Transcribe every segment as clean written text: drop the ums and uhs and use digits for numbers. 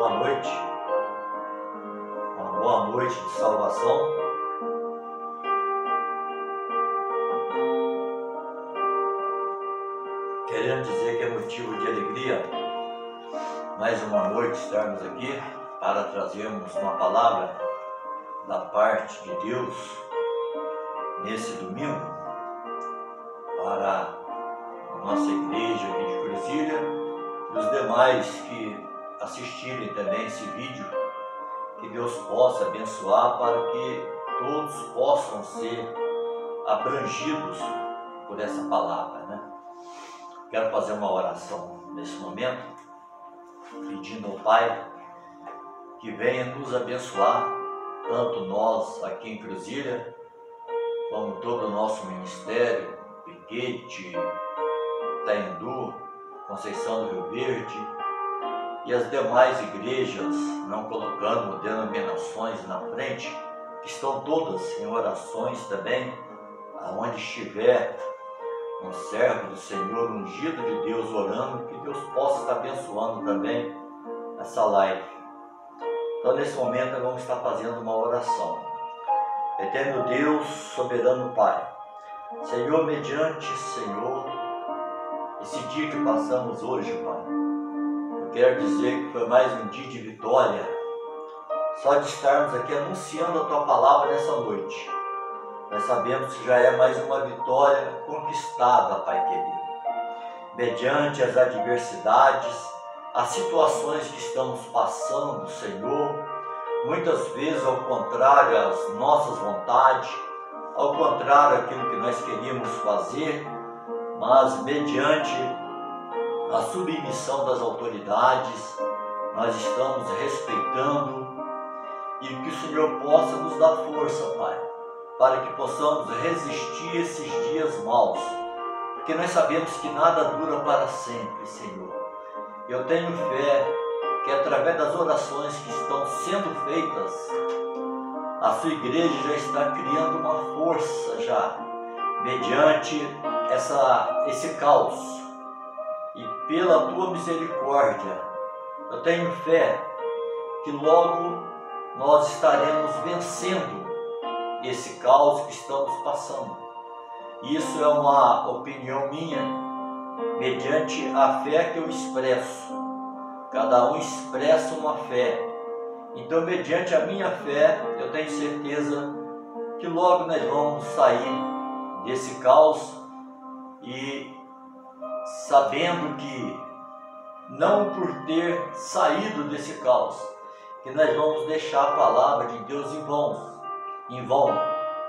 boa noite, uma boa noite de salvação. Querendo dizer que é motivo de alegria, mais uma noite estarmos aqui para trazermos uma palavra da parte de Deus nesse domingo para a nossa igreja aqui de Cruzilha e os demais que assistirem também esse vídeo, que Deus possa abençoar para que todos possam ser abrangidos por essa palavra, né? Quero fazer uma oração nesse momento, pedindo ao Pai que venha nos abençoar, tanto nós aqui em Cruzilha, como todo o nosso ministério, Piquete, Itaendu, Conceição do Rio Verde e as demais igrejas, não colocando denominações na frente, que estão todas em orações também, aonde estiver um servo do Senhor, ungido de Deus, orando, que Deus possa estar abençoando também essa live. Então, nesse momento, nós vamos estar fazendo uma oração. Eterno Deus, soberano Pai, Senhor, mediante, Senhor, esse dia que passamos hoje, Pai, eu quero dizer que foi mais um dia de vitória, só de estarmos aqui anunciando a Tua palavra nessa noite. Nós sabemos que já é mais uma vitória conquistada, Pai querido. Mediante as adversidades, as situações que estamos passando, Senhor, muitas vezes ao contrário às nossas vontades, ao contrário àquilo que nós queríamos fazer, mas mediante a submissão das autoridades, nós estamos respeitando e que o Senhor possa nos dar força, Pai, para que possamos resistir esses dias maus, porque nós sabemos que nada dura para sempre, Senhor. Eu tenho fé que através das orações que estão sendo feitas, a sua igreja já está criando uma força já, mediante esse caos. E pela tua misericórdia, eu tenho fé que logo nós estaremos vencendo esse caos que estamos passando. Isso é uma opinião minha, mediante a fé que eu expresso. Cada um expressa uma fé. Então, mediante a minha fé, eu tenho certeza que logo nós vamos sair desse caos e sabendo que não por ter saído desse caos, que nós vamos deixar a palavra de Deus em vão,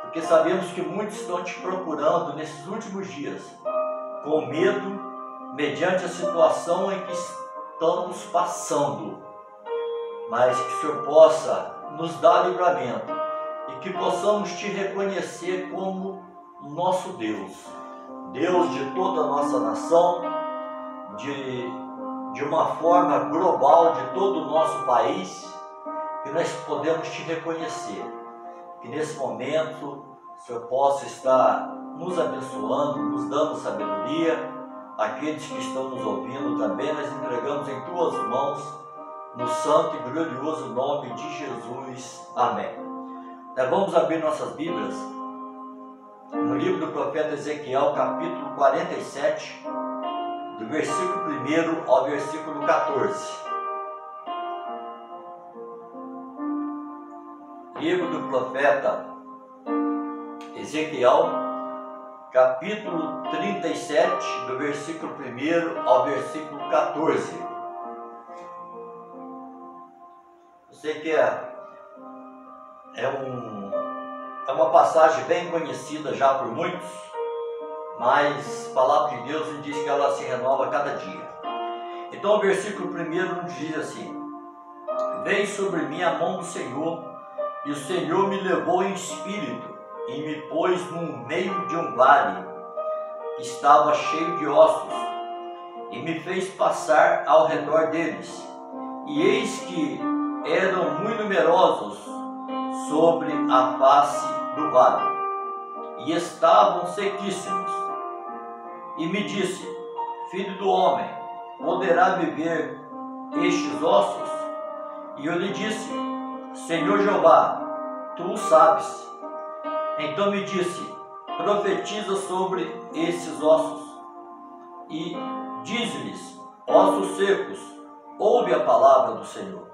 porque sabemos que muitos estão te procurando nesses últimos dias, com medo, mediante a situação em que estamos passando, mas que o Senhor possa nos dar livramento e que possamos te reconhecer como nosso Deus, Deus de toda a nossa nação, de uma forma global de todo o nosso país, que nós podemos te reconhecer, que nesse momento o Senhor possa estar nos abençoando, nos dando sabedoria. Aqueles que estão nos ouvindo também, nós entregamos em Tuas mãos, no santo e glorioso nome de Jesus. Amém. Nós vamos abrir nossas Bíblias no livro do profeta Ezequiel, capítulo 47, do versículo 1 ao versículo 14. Livro do profeta Ezequiel, capítulo 37, do versículo 1 ao versículo 14. Eu sei que é uma passagem bem conhecida já por muitos, mas a palavra de Deus diz que ela se renova a cada dia. Então o versículo 1 nos diz assim: Veio sobre mim a mão do Senhor, e o Senhor me levou em espírito, e me pôs no meio de um vale, que estava cheio de ossos, e me fez passar ao redor deles. E eis que eram muito numerosos sobre a face do vale, e estavam sequíssimos. E me disse: Filho do homem, poderá viver estes ossos? E eu lhe disse: Senhor Jeová, tu o sabes. Então me disse: profetiza sobre esses ossos e diz-lhes: ossos secos, ouve a palavra do Senhor.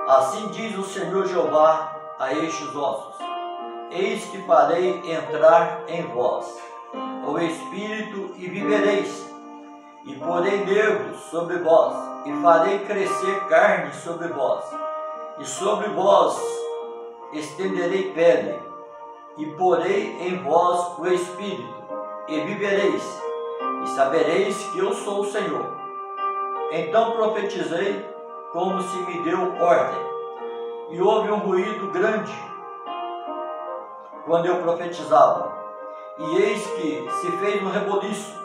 Assim diz o Senhor Jeová a estes ossos: eis que farei entrar em vós o Espírito e vivereis, e porei nervos sobre vós, e farei crescer carne sobre vós, e sobre vós estenderei pele, e porei em vós o Espírito, e vivereis, e sabereis que eu sou o Senhor. Então profetizei como se me deu ordem, e houve um ruído grande quando eu profetizava, e eis que se fez um reboliço,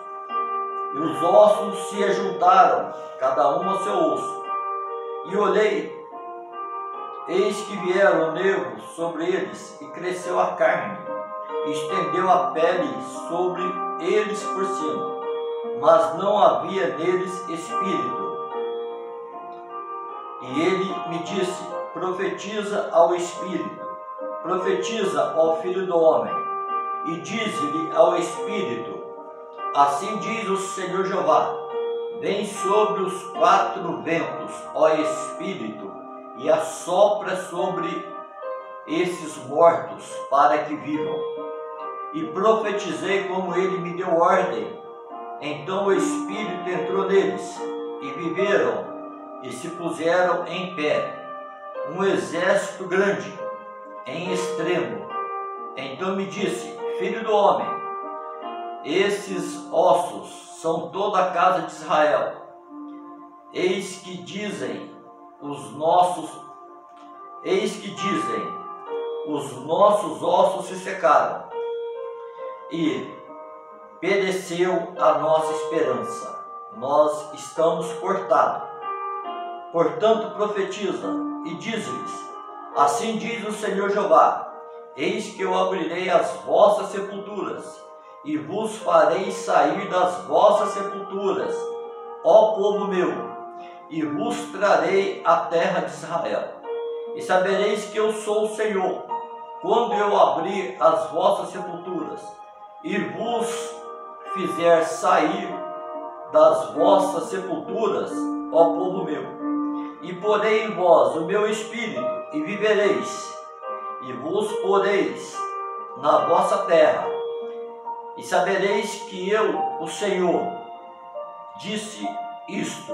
e os ossos se ajuntaram, cada um ao seu osso. E olhei, eis que vieram nervos sobre eles, e cresceu a carne, e estendeu a pele sobre eles por cima, mas não havia neles espírito. E ele me disse: profetiza ao Espírito, profetiza ao Filho do Homem, e diz-lhe ao Espírito: assim diz o Senhor Jeová: vem sobre os quatro ventos, ó Espírito, e assopra sobre esses mortos, para que vivam. E profetizei como ele me deu ordem. Então o Espírito entrou neles, e viveram, e se puseram em pé, um exército grande, em extremo. Então me disse: filho do homem, esses ossos são toda a casa de Israel. Eis que dizem os nossos ossos se secaram, e pereceu a nossa esperança, nós estamos cortados. Portanto profetiza e diz-lhes: assim diz o Senhor Jeová: eis que eu abrirei as vossas sepulturas, e vos farei sair das vossas sepulturas, ó povo meu, e vos trarei a terra de Israel. E sabereis que eu sou o Senhor, quando eu abrir as vossas sepulturas, e vos fizer sair das vossas sepulturas, ó povo meu. E porei em vós o meu Espírito, e vivereis, e vos poreis na vossa terra. E sabereis que eu, o Senhor, disse isto,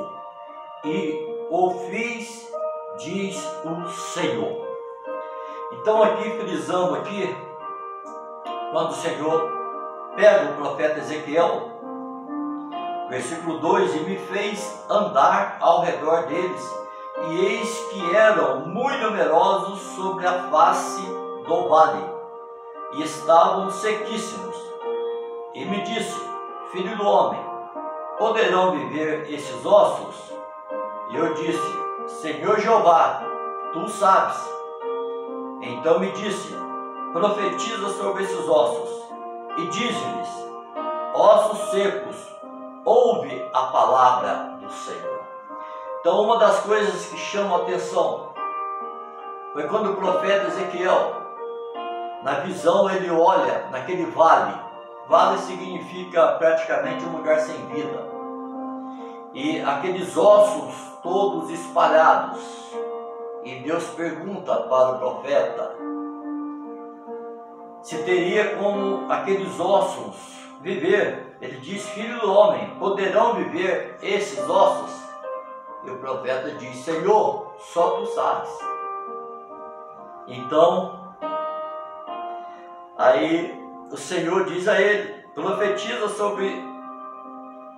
e o fiz, diz o Senhor. Então aqui, frisando aqui, quando o Senhor pega o profeta Ezequiel, versículo 2, e me fez andar ao redor deles, e eis que eram muito numerosos sobre a face do vale, e estavam sequíssimos. E me disse: filho do homem, poderão viver esses ossos? E eu disse: Senhor Jeová, tu sabes. Então me disse: profetiza sobre esses ossos, e diz-lhes: ossos secos, ouve a palavra do Senhor. Então, uma das coisas que chama a atenção foi quando o profeta Ezequiel, na visão, ele olha naquele vale. Vale significa praticamente um lugar sem vida. E aqueles ossos todos espalhados. E Deus pergunta para o profeta se teria como aqueles ossos viver. Ele diz: filho do homem, poderão viver esses ossos? E o profeta diz: Senhor, só tu sabes. Então, aí o Senhor diz a ele: profetiza sobre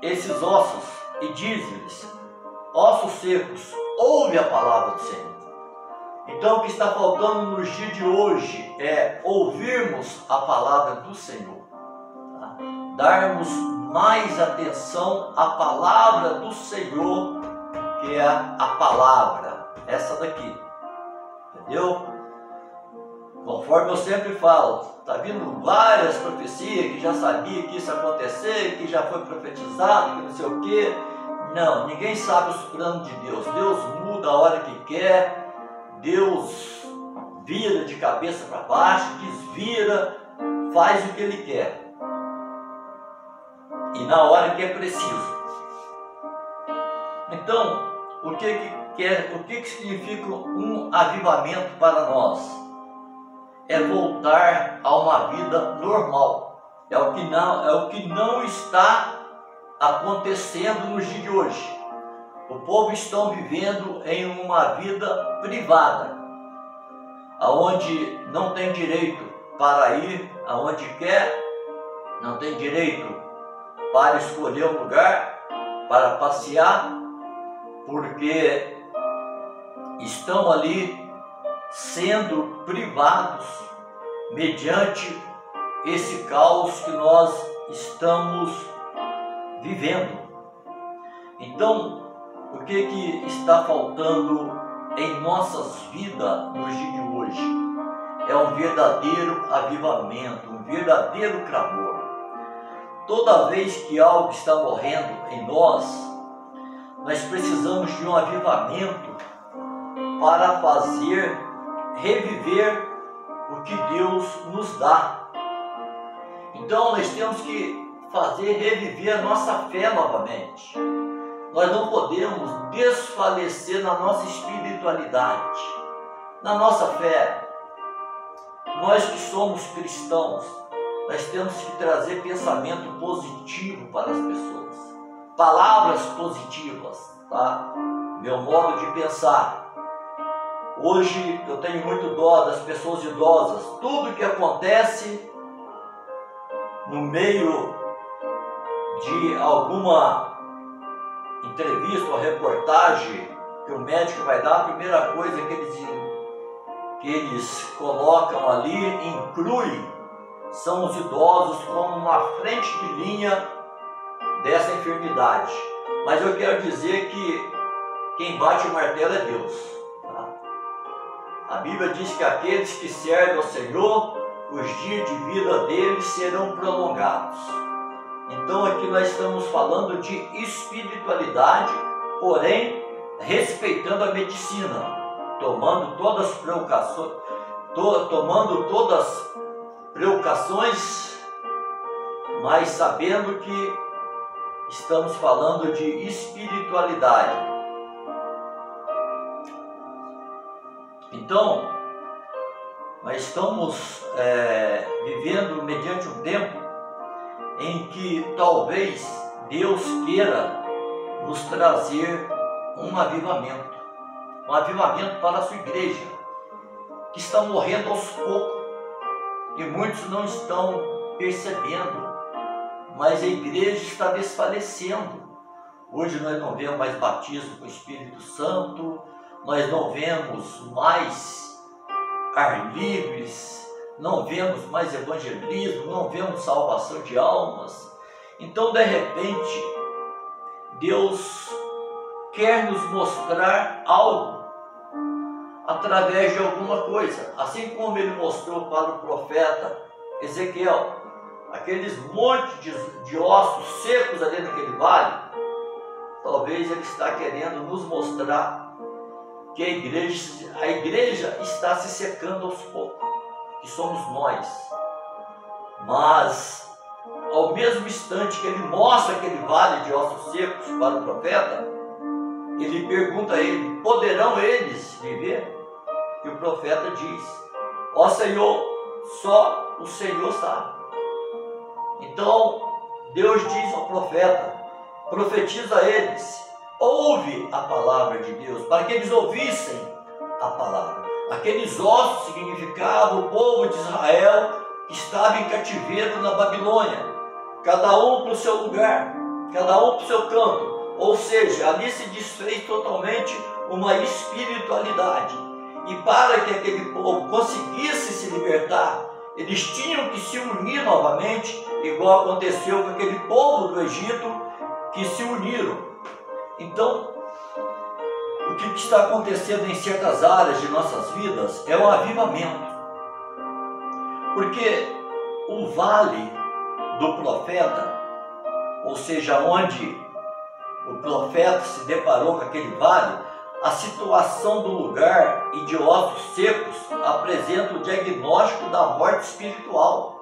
esses ossos e diz-lhes: ossos secos, ouve a palavra do Senhor. Então o que está faltando nos dias de hoje é ouvirmos a palavra do Senhor, tá? Darmos mais atenção à palavra do Senhor, que é a palavra, essa daqui, entendeu? Conforme eu sempre falo, está vindo várias profecias que já sabia que isso ia acontecer, que já foi profetizado, que não sei o quê. Não, ninguém sabe os planos de Deus. Deus muda da hora que quer, Deus vira de cabeça para baixo, desvira, faz o que Ele quer. E na hora que é preciso. Então, o que significa um avivamento para nós? É voltar a uma vida normal. É o que não está acontecendo nos dias de hoje. O povo está vivendo em uma vida privada, aonde não tem direito para ir aonde quer, não tem direito para escolher um lugar para passear, porque estão ali sendo privados mediante esse caos que nós estamos vivendo. Então, o que está faltando em nossas vidas nos dias de hoje? É um verdadeiro avivamento, um verdadeiro clamor. Toda vez que algo está morrendo em nós precisamos de um avivamento para fazer reviver o que Deus nos dá. Então nós temos que fazer reviver a nossa fé novamente. Nós não podemos desfalecer na nossa espiritualidade, na nossa fé. Nós que somos cristãos, nós temos que trazer pensamento positivo para as pessoas, palavras positivas, tá? Meu modo de pensar. Hoje eu tenho muito dó das pessoas idosas. Tudo que acontece no meio de alguma entrevista ou reportagem que o médico vai dar, a primeira coisa que eles colocam ali, inclui, são os idosos como uma frente de linha dessa enfermidade. Mas eu quero dizer que quem bate o martelo é Deus. Tá? A Bíblia diz que aqueles que servem ao Senhor, os dias de vida deles serão prolongados. Então aqui nós estamos falando de espiritualidade, porém respeitando a medicina, tomando todas as precauções, mas sabendo que estamos falando de espiritualidade. Então, nós estamos vivendo mediante um tempo em que talvez Deus queira nos trazer um avivamento para a sua igreja, que está morrendo aos poucos, e muitos não estão percebendo, mas a igreja está desfalecendo. Hoje nós não vemos mais batismo com o Espírito Santo, nós não vemos mais ar livres, não vemos mais evangelismo, não vemos salvação de almas. Então, de repente, Deus quer nos mostrar algo através de alguma coisa, assim como Ele mostrou para o profeta Ezequiel, aqueles montes de ossos secos ali naquele vale. Talvez Ele está querendo nos mostrar que a igreja está se secando aos poucos, que somos nós. Mas ao mesmo instante que Ele mostra aquele vale de ossos secos para o profeta, Ele pergunta a ele: poderão eles viver? E o profeta diz: ó Senhor, só o Senhor sabe. Então Deus diz ao profeta: profetiza a eles, ouve a palavra de Deus, para que eles ouvissem a palavra. Aqueles ossos significavam o povo de Israel que estava em cativeiro na Babilônia, cada um para o seu lugar, cada um para o seu canto. Ou seja, ali se desfez totalmente uma espiritualidade. E para que aquele povo conseguisse se libertar, eles tinham que se unir novamente, igual aconteceu com aquele povo do Egito que se uniram. Então, o que está acontecendo em certas áreas de nossas vidas é um avivamento. Porque o vale do profeta, ou seja, onde o profeta se deparou com aquele vale, a situação do lugar e de ossos secos apresenta o diagnóstico da morte espiritual.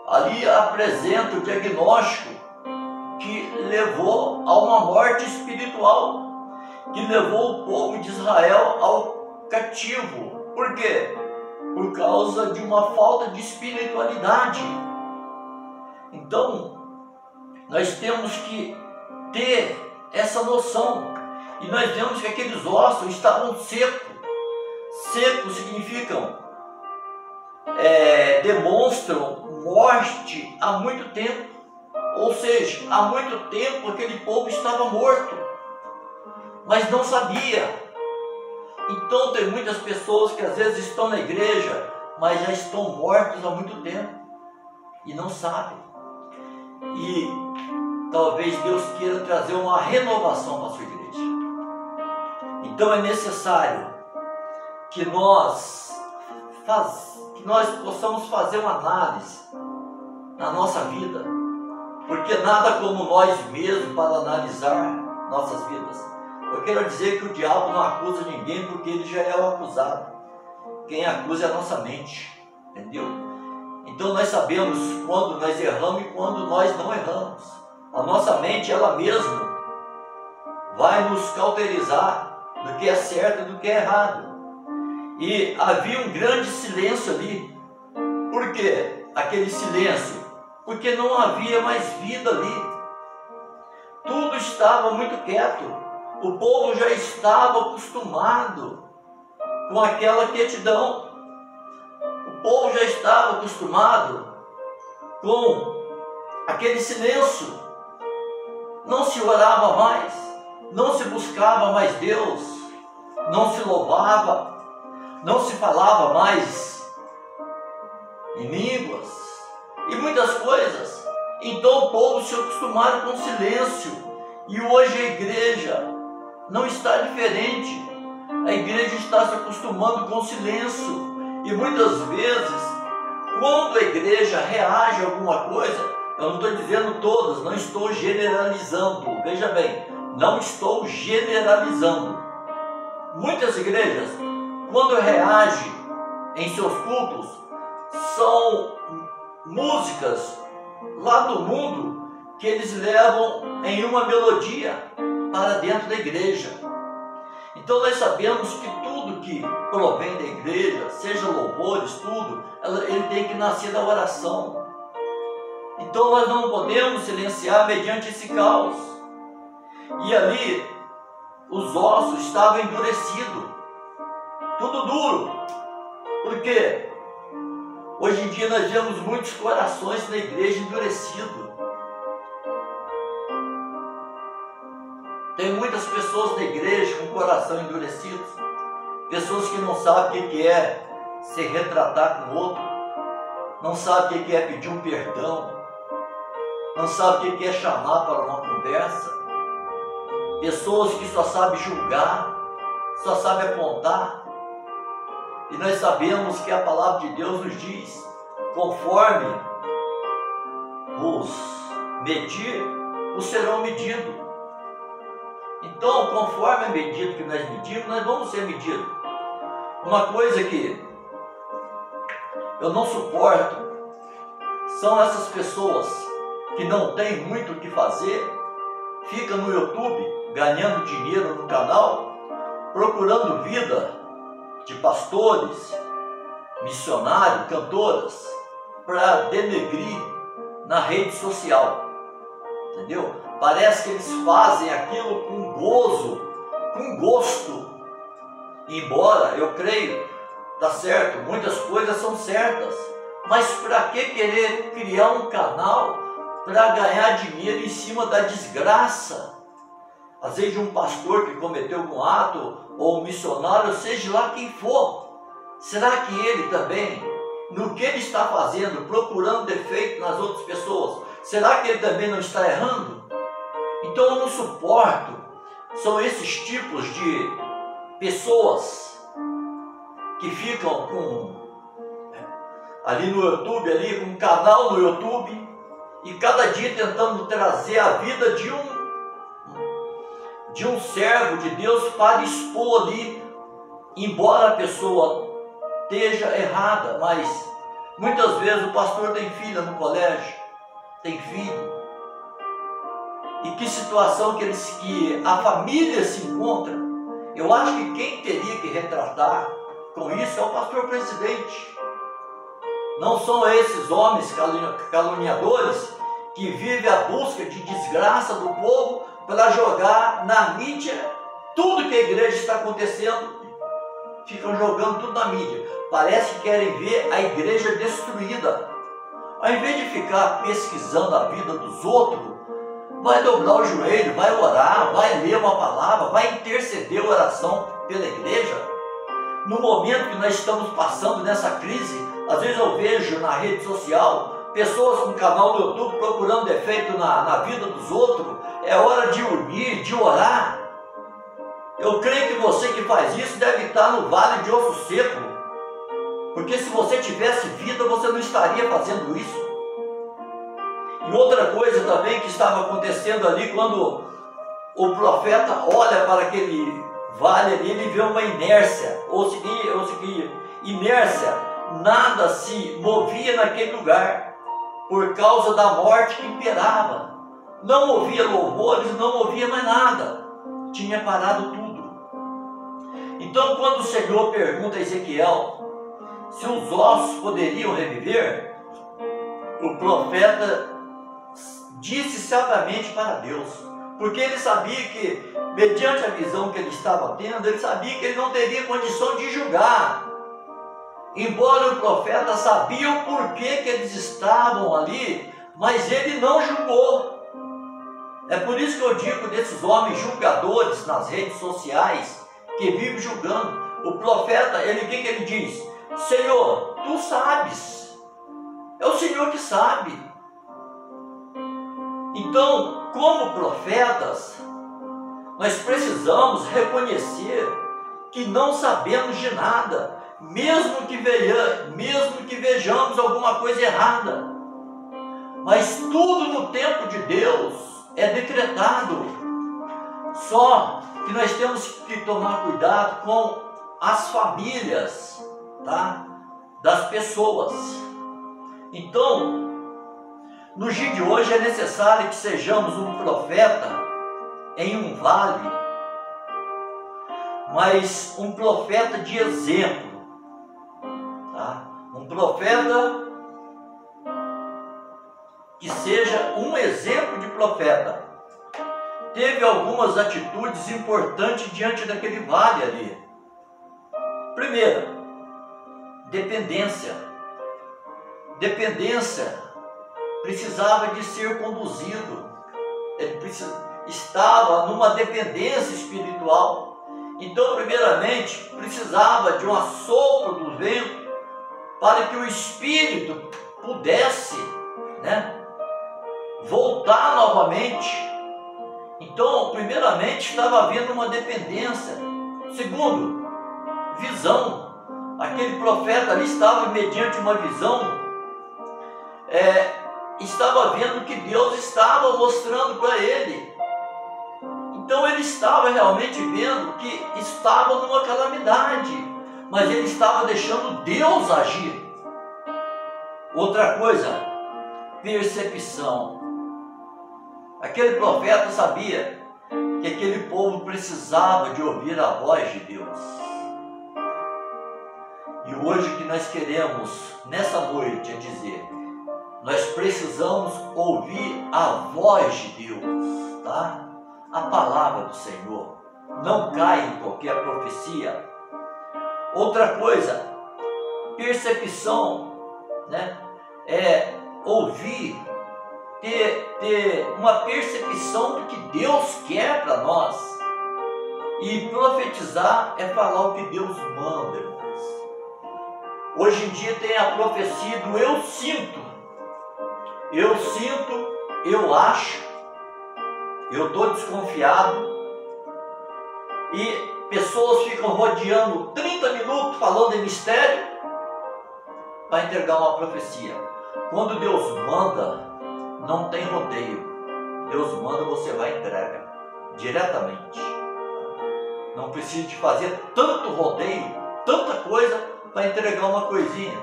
Ali apresenta o diagnóstico que levou a uma morte espiritual, que levou o povo de Israel ao cativo. Por quê? Por causa de uma falta de espiritualidade. Então, nós temos que ter essa noção. E nós vemos que aqueles ossos estavam secos. Secos significam, demonstram morte há muito tempo. Ou seja, há muito tempo aquele povo estava morto, mas não sabia. Então tem muitas pessoas que às vezes estão na igreja, mas já estão mortos há muito tempo e não sabem. E talvez Deus queira trazer uma renovação para a sua igreja. Então é necessário que nós possamos fazer uma análise na nossa vida, porque nada como nós mesmos para analisar nossas vidas. Eu quero dizer que o diabo não acusa ninguém, porque ele já é o acusado. Quem acusa é a nossa mente, entendeu? Então nós sabemos quando nós erramos e quando nós não erramos. A nossa mente, ela mesma, vai nos cauterizar do que é certo e do que é errado. E havia um grande silêncio ali. Por quê? Aquele silêncio? Porque não havia mais vida ali. Tudo estava muito quieto. O povo já estava acostumado com aquela quietidão. O povo já estava acostumado com aquele silêncio. Não se orava mais, não se buscava mais Deus, não se louvava, não se falava mais em línguas e muitas coisas. Então o povo se acostumaram com o silêncio. E hoje a igreja não está diferente. A igreja está se acostumando com o silêncio. E muitas vezes, quando a igreja reage a alguma coisa, eu não estou dizendo todas, não estou generalizando. Veja bem, não estou generalizando. Muitas igrejas, quando reagem em seus cultos, são músicas lá do mundo que eles levam em uma melodia para dentro da igreja. Então nós sabemos que tudo que provém da igreja, seja louvores, tudo, ele tem que nascer da oração. Então nós não podemos silenciar mediante esse caos. E ali os ossos estavam endurecidos, tudo duro. Por quê? Hoje em dia nós vemos muitos corações na igreja endurecidos. Tem muitas pessoas na igreja com o coração endurecido. Pessoas que não sabem o que é se retratar com o outro. Não sabem o que é pedir um perdão. Não sabem o que é chamar para uma conversa. Pessoas que só sabem julgar, só sabem apontar. E nós sabemos que a palavra de Deus nos diz: conforme vos medir, vos serão medidos. Então, conforme a medida que nós medimos, nós vamos ser medidos. Uma coisa que eu não suporto são essas pessoas que não têm muito o que fazer, ficam no YouTube ganhando dinheiro no canal, procurando vida de pastores, missionários, cantoras, para denegrir na rede social. Entendeu? Parece que eles fazem aquilo com gozo, com gosto. Embora eu creio, tá certo, muitas coisas são certas, mas para que querer criar um canal para ganhar dinheiro em cima da desgraça? Às vezes de um pastor que cometeu algum ato, ou um missionário, seja lá quem for. Será que ele também, no que ele está fazendo, procurando defeito nas outras pessoas, será que ele também não está errando? Então eu não suporto, são esses tipos de pessoas que ficam ali no YouTube, ali com um canal no YouTube, e cada dia tentando trazer a vida de um servo de Deus para expor ali, embora a pessoa esteja errada, mas muitas vezes o pastor tem filha no colégio, tem filho, e que situação que a família se encontra. Eu acho que quem teria que retratar com isso é o pastor presidente. Não são esses homens caluniadores que vivem a busca de desgraça do povo para jogar na mídia tudo que a igreja está acontecendo. Ficam jogando tudo na mídia. Parece que querem ver a igreja destruída. Ao invés de ficar pesquisando a vida dos outros, vai dobrar o joelho, vai orar, vai ler uma palavra, vai interceder oração pela igreja. No momento que nós estamos passando nessa crise, às vezes eu vejo na rede social pessoas com canal no YouTube procurando defeito na vida dos outros. É hora de unir, de orar. Eu creio que você que faz isso deve estar no vale de osso seco, porque se você tivesse vida, você não estaria fazendo isso. E outra coisa também que estava acontecendo ali, quando o profeta olha para aquele vale ali, ele vê uma inércia, ou seja, inércia, nada se movia naquele lugar, por causa da morte que imperava. Não ouvia louvores, não ouvia mais nada, tinha parado tudo. Então, quando o Senhor pergunta a Ezequiel se os ossos poderiam reviver, o profeta disse sabiamente para Deus, porque ele sabia que, mediante a visão que ele estava tendo, ele sabia que ele não teria condição de julgar. Embora o profeta sabia o porquê que eles estavam ali, mas ele não julgou. É por isso que eu digo desses homens julgadores nas redes sociais, que vivem julgando. O profeta, o que ele diz? Senhor, tu sabes. É o Senhor que sabe. Então, como profetas, nós precisamos reconhecer que não sabemos de nada, mesmo que vejamos alguma coisa errada. Mas tudo no tempo de Deus é decretado. Só que nós temos que tomar cuidado com as famílias, tá? Das pessoas. Então, no dia de hoje é necessário que sejamos um profeta em um vale, mas um profeta de exemplo, tá? Um profeta que seja um exemplo de profeta. Teve algumas atitudes importantes diante daquele vale ali. Primeiro, dependência. Dependência precisava de ser conduzido. Ele estava numa dependência espiritual. Então, primeiramente, precisava de um assopro do vento para que o espírito pudesse, voltar novamente. Então, primeiramente, estava havendo uma dependência. Segundo, visão. Aquele profeta ali estava mediante uma visão, estava vendo que Deus estava mostrando para ele. Então ele estava realmente vendo que estava numa calamidade, mas ele estava deixando Deus agir. Outra coisa, percepção. Aquele profeta sabia que aquele povo precisava de ouvir a voz de Deus. E hoje que nós queremos, nessa noite, é dizer, nós precisamos ouvir a voz de Deus, tá? A palavra do Senhor. Não cai em qualquer profecia. Outra coisa, percepção, é ouvir, ter uma percepção do que Deus quer para nós. E profetizar é falar o que Deus manda, irmãos. Hoje em dia tem a profecia do eu sinto, eu acho, eu estou desconfiado, e pessoas ficam rodeando 30 minutos falando em mistério para entregar uma profecia. Quando Deus manda, não tem rodeio. Deus manda, você vai e entrega. diretamente. Não precisa de fazer tanto rodeio, tanta coisa para entregar uma coisinha.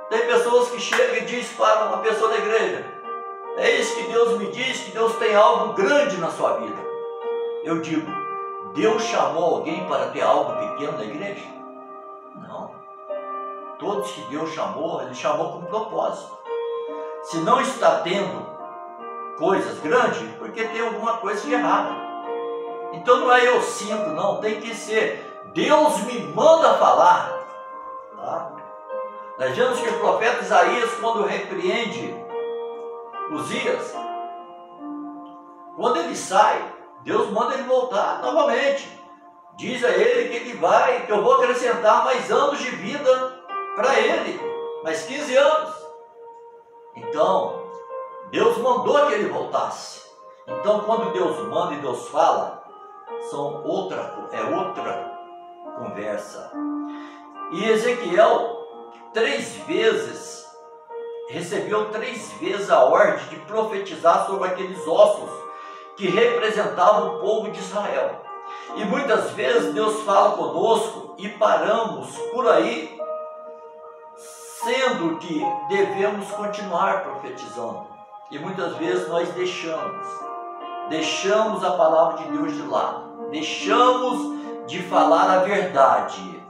Tem pessoas que chegam e dizem para uma pessoa da igreja: é isso que Deus me diz, que Deus tem algo grande na sua vida. Eu digo: Deus chamou alguém para ter algo pequeno na igreja? Não. Todos que Deus chamou, Ele chamou com propósito. Se não está tendo coisas grandes, porque tem alguma coisa de errada. Então não é eu sinto, não, tem que ser Deus me manda falar. Tá? Nós vemos que o profeta Isaías, quando repreende Uzias, quando ele sai, Deus manda ele voltar novamente. Diz a ele que ele vai, que eu vou acrescentar mais anos de vida para ele, mais 15 anos. Então, Deus mandou que ele voltasse. Então, quando Deus manda e Deus fala, é outra conversa. E Ezequiel, 3 vezes, recebeu 3 vezes a ordem de profetizar sobre aqueles ossos que representavam o povo de Israel. E muitas vezes Deus fala conosco e paramos por aí, sendo que devemos continuar profetizando. E muitas vezes nós deixamos a palavra de Deus de lado, deixamos de falar a verdade,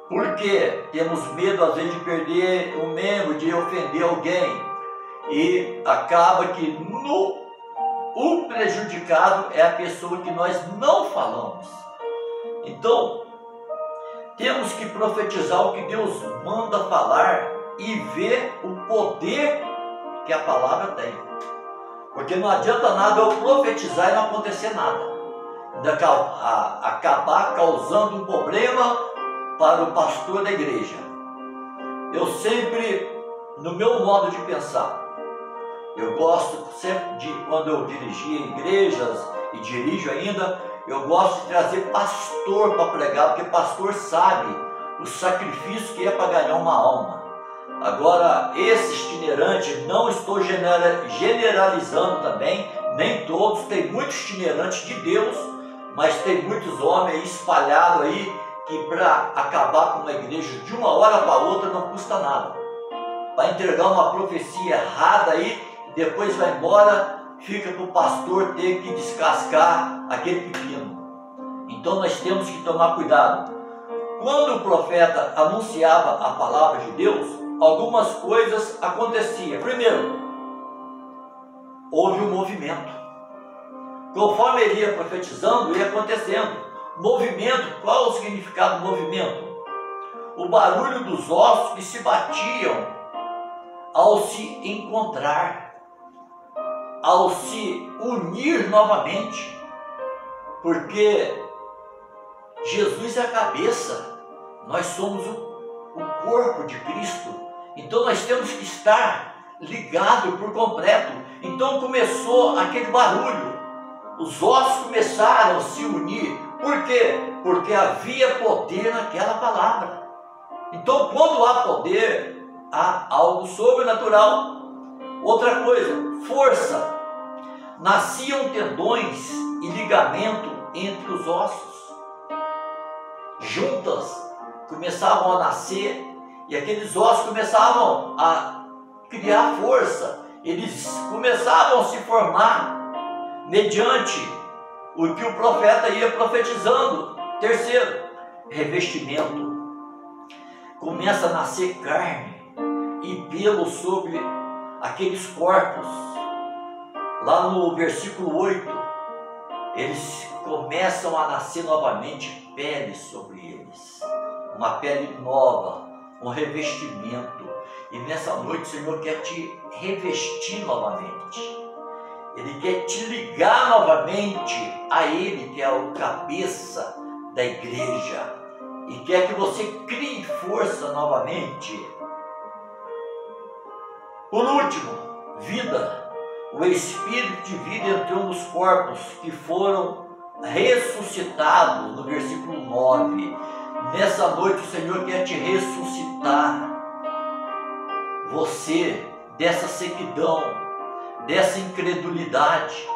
porque temos medo às vezes de perder um membro, de ofender alguém, e acaba que o prejudicado é a pessoa que nós não falamos. Então, temos que profetizar o que Deus manda falar e ver o poder que a palavra tem. Porque não adianta nada eu profetizar e não acontecer nada. Acabar causando um problema para o pastor da igreja. Eu sempre, no meu modo de pensar, eu gosto sempre de, quando eu dirigia igrejas e dirijo ainda, eu gosto de trazer pastor para pregar, porque pastor sabe o sacrifício que é para ganhar uma alma. Agora, esse itinerante, não estou generalizando também, nem todos, tem muitos itinerantes de Deus, mas tem muitos homens espalhados aí, que para acabar com uma igreja de uma hora para outra não custa nada. Vai entregar uma profecia errada aí, depois vai embora, fica para o pastor ter que descascar aquele pepino. Então nós temos que tomar cuidado. Quando o profeta anunciava a palavra de Deus, algumas coisas aconteciam. Primeiro, houve um movimento. Conforme ele ia profetizando, ia acontecendo. Movimento, qual é o significado do movimento? O barulho dos ossos que se batiam ao se encontrar, ao se unir novamente, porque Jesus é a cabeça, nós somos o corpo de Cristo, então nós temos que estar ligados por completo. Então começou aquele barulho, os ossos começaram a se unir. Por quê? Porque havia poder naquela palavra. Então quando há poder, há algo sobrenatural. Outra coisa, força. Nasciam tendões e ligamento entre os ossos. Juntas começavam a nascer e aqueles ossos começavam a criar força. Eles começavam a se formar mediante o que o profeta ia profetizando. Terceiro, revestimento. Começa a nascer carne e pelo sobre aqueles corpos. Lá no versículo 8, eles começam a nascer novamente pele sobre eles. Uma pele nova, um revestimento. E nessa noite o Senhor quer te revestir novamente. Ele quer te ligar novamente a Ele, que é o cabeça da igreja. E quer que você crie força novamente. Por último, vida. O Espírito de vida entrou nos corpos que foram ressuscitados, no versículo 9. Nessa noite o Senhor quer te ressuscitar. Você, dessa sequidão, dessa incredulidade,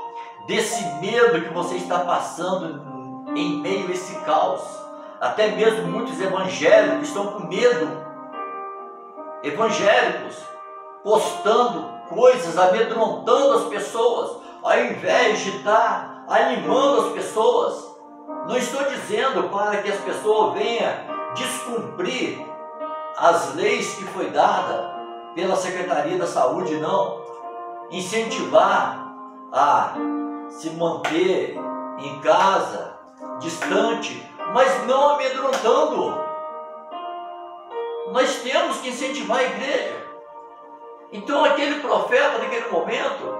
desse medo que você está passando em meio a esse caos. Até mesmo muitos evangélicos estão com medo. Evangélicos postando coisas, amedrontando as pessoas, ao invés de estar animando as pessoas. Não estou dizendo para que as pessoas venham descumprir as leis que foi dada pela Secretaria da Saúde, não. Incentivar a se manter em casa, distante, mas não amedrontando. Nós temos que incentivar a igreja. Então aquele profeta naquele momento,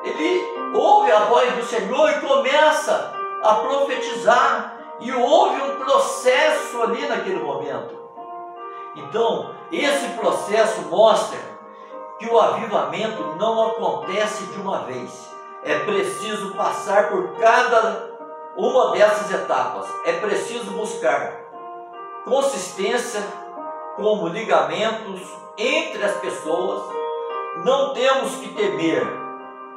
ele ouve a voz do Senhor e começa a profetizar, e houve um processo ali naquele momento. Então esse processo mostra que o avivamento não acontece de uma vez. É preciso passar por cada uma dessas etapas. É preciso buscar consistência como ligamentos entre as pessoas. Não temos que temer,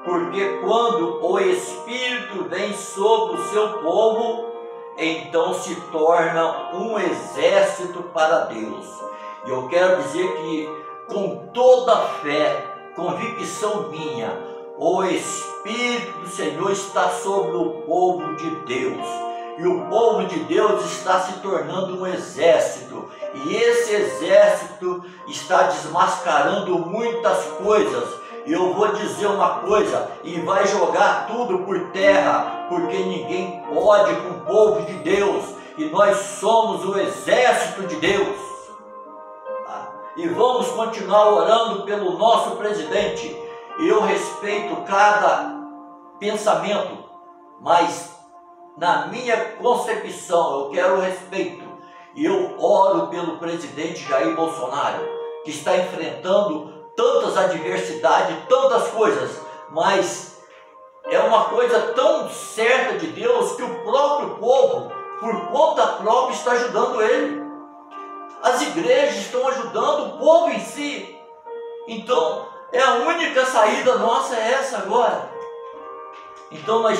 porque quando o Espírito vem sobre o seu povo, então se torna um exército para Deus. E eu quero dizer que com toda a fé, convicção minha, o Espírito do Senhor está sobre o povo de Deus. E o povo de Deus está se tornando um exército. E esse exército está desmascarando muitas coisas. E eu vou dizer uma coisa, e vai jogar tudo por terra, porque ninguém pode com o povo de Deus. E nós somos o exército de Deus. E vamos continuar orando pelo nosso presidente. Eu respeito cada pensamento, mas na minha concepção eu quero respeito. E eu oro pelo presidente Jair Bolsonaro, que está enfrentando tantas adversidades, tantas coisas, mas é uma coisa tão certa de Deus que o próprio povo, por conta própria, está ajudando ele. As igrejas estão ajudando o povo em si. Então, a única saída nossa é essa agora. Então nós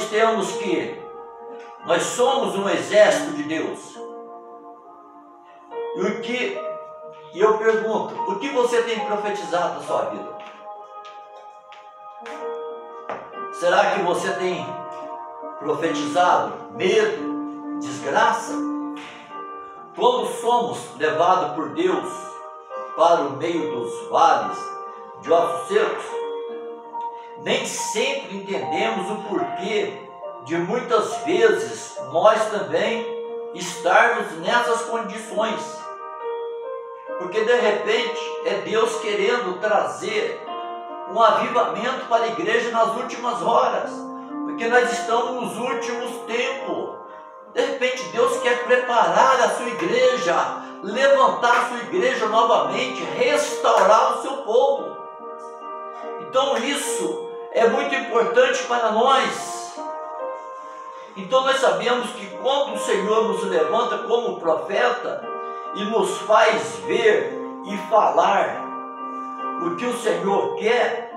somos um exército de Deus. E eu pergunto, o que você tem profetizado na sua vida? Será que você tem profetizado medo, desgraça? Quando somos levados por Deus para o meio dos vales de ossos secos, nem sempre entendemos o porquê de muitas vezes nós também estarmos nessas condições. Porque de repente é Deus querendo trazer um avivamento para a igreja nas últimas horas, porque nós estamos nos últimos tempos. De repente Deus quer preparar a sua igreja, levantar a sua igreja novamente, restaurar o seu povo. Então isso é muito importante para nós. Então nós sabemos que quando o Senhor nos levanta como profeta e nos faz ver e falar o que o Senhor quer,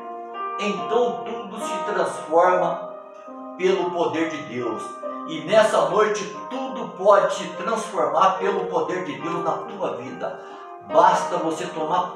então tudo se transforma pelo poder de Deus. E nessa noite tudo pode se transformar pelo poder de Deus na tua vida. Basta você tomar